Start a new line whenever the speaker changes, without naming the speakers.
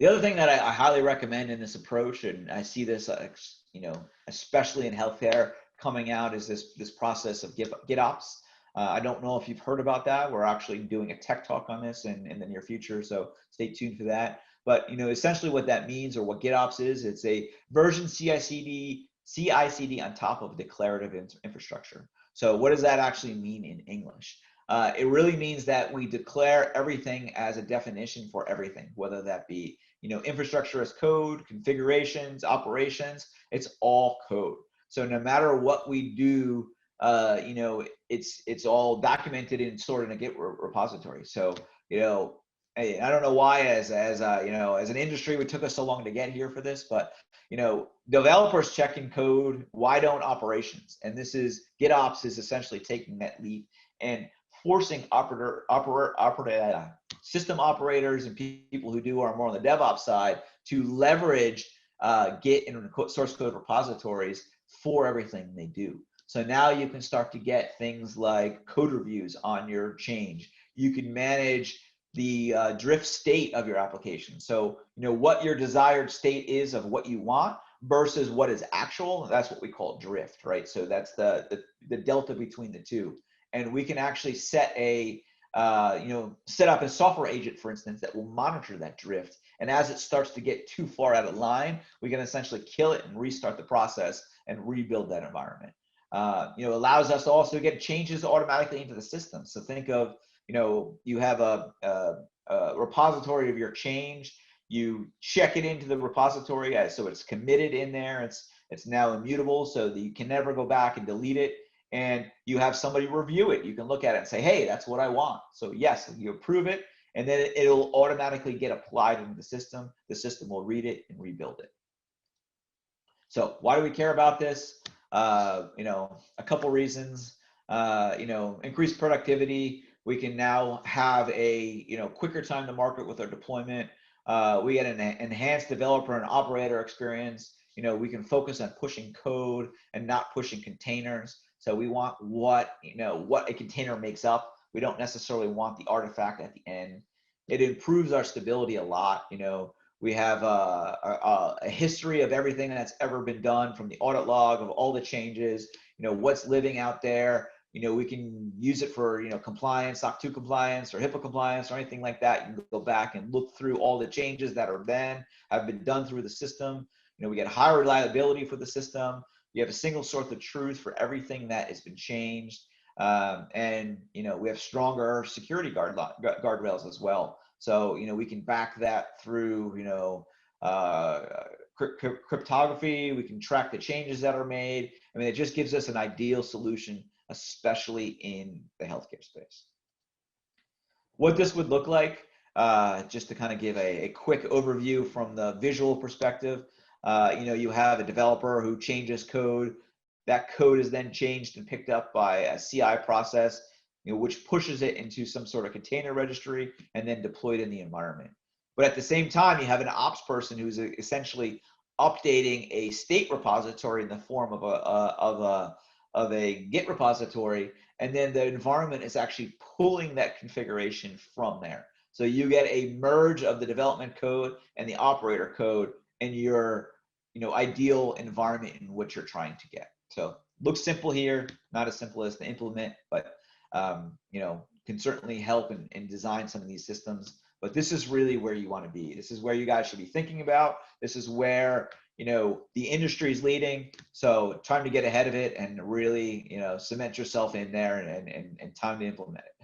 The other thing that I highly recommend in this approach, and I see this, especially in healthcare coming out, is this process of GitOps. I don't know if you've heard about that. We're actually doing a tech talk on this in the near future, so stay tuned for that. But essentially what that means, or what GitOps is, it's a version CI/CD on top of declarative infrastructure. So what does that actually mean in English? It really means that we declare everything as a definition for everything, whether that be infrastructure as code, configurations, operations. It's all code. So no matter what we do, it's all documented and stored in a Git repository. So I don't know why, as an industry, it took us so long to get here for this, but developers checking code. Why don't operations? And GitOps is essentially taking that leap and forcing system operators and people who are more on the DevOps side to leverage Git and source code repositories for everything they do. So now you can start to get things like code reviews on your change. You can manage the drift state of your application. So what your desired state is of what you want versus what is actual. That's what we call drift, right? So that's the delta between the two. And we can actually set up a software agent, for instance, that will monitor that drift. And as it starts to get too far out of line, we can essentially kill it and restart the process and rebuild that environment. Allows us to also get changes automatically into the system. So think of, you have a repository of your change. You check it into the repository, so it's committed in there. It's now immutable, so that you can never go back and delete it. And you have somebody review it. You can look at it and say, hey, that's what I want. So yes, you approve it, and then it'll automatically get applied into the system. The system will read it and rebuild it. So why do we care about this? A couple reasons. Increased productivity. We can now have a quicker time to market with our deployment. We get an enhanced developer and operator experience. We can focus on pushing code and not pushing containers. So we want what a container makes up. We don't necessarily want the artifact at the end. It improves our stability a lot. We have a history of everything that's ever been done, from the audit log of all the changes, what's living out there. We can use it for, compliance, SOC 2 compliance or HIPAA compliance or anything like that. You can go back and look through all the changes that have been done through the system. We get high reliability for the system. You have a single source of truth for everything that has been changed. And we have stronger security guardrails as well. So, we can back that through, cryptography. We can track the changes that are made. I mean, it just gives us an ideal solution, especially in the healthcare space. What this would look like, just to kind of give a quick overview from the visual perspective, you have a developer who changes code. That code is then changed and picked up by a CI process, which pushes it into some sort of container registry and then deployed in the environment. But at the same time, you have an ops person who's essentially updating a state repository in the form of a Git repository, and then the environment is actually pulling that configuration from there. So you get a merge of the development code and the operator code in your ideal environment in which you're trying to get. So looks simple here, not as simple as to implement, but can certainly help and design some of these systems. But this is really where you want to be. This is where you guys should be thinking about. This is where the industry is leading. So time to get ahead of it and really cement yourself in there and time to implement it.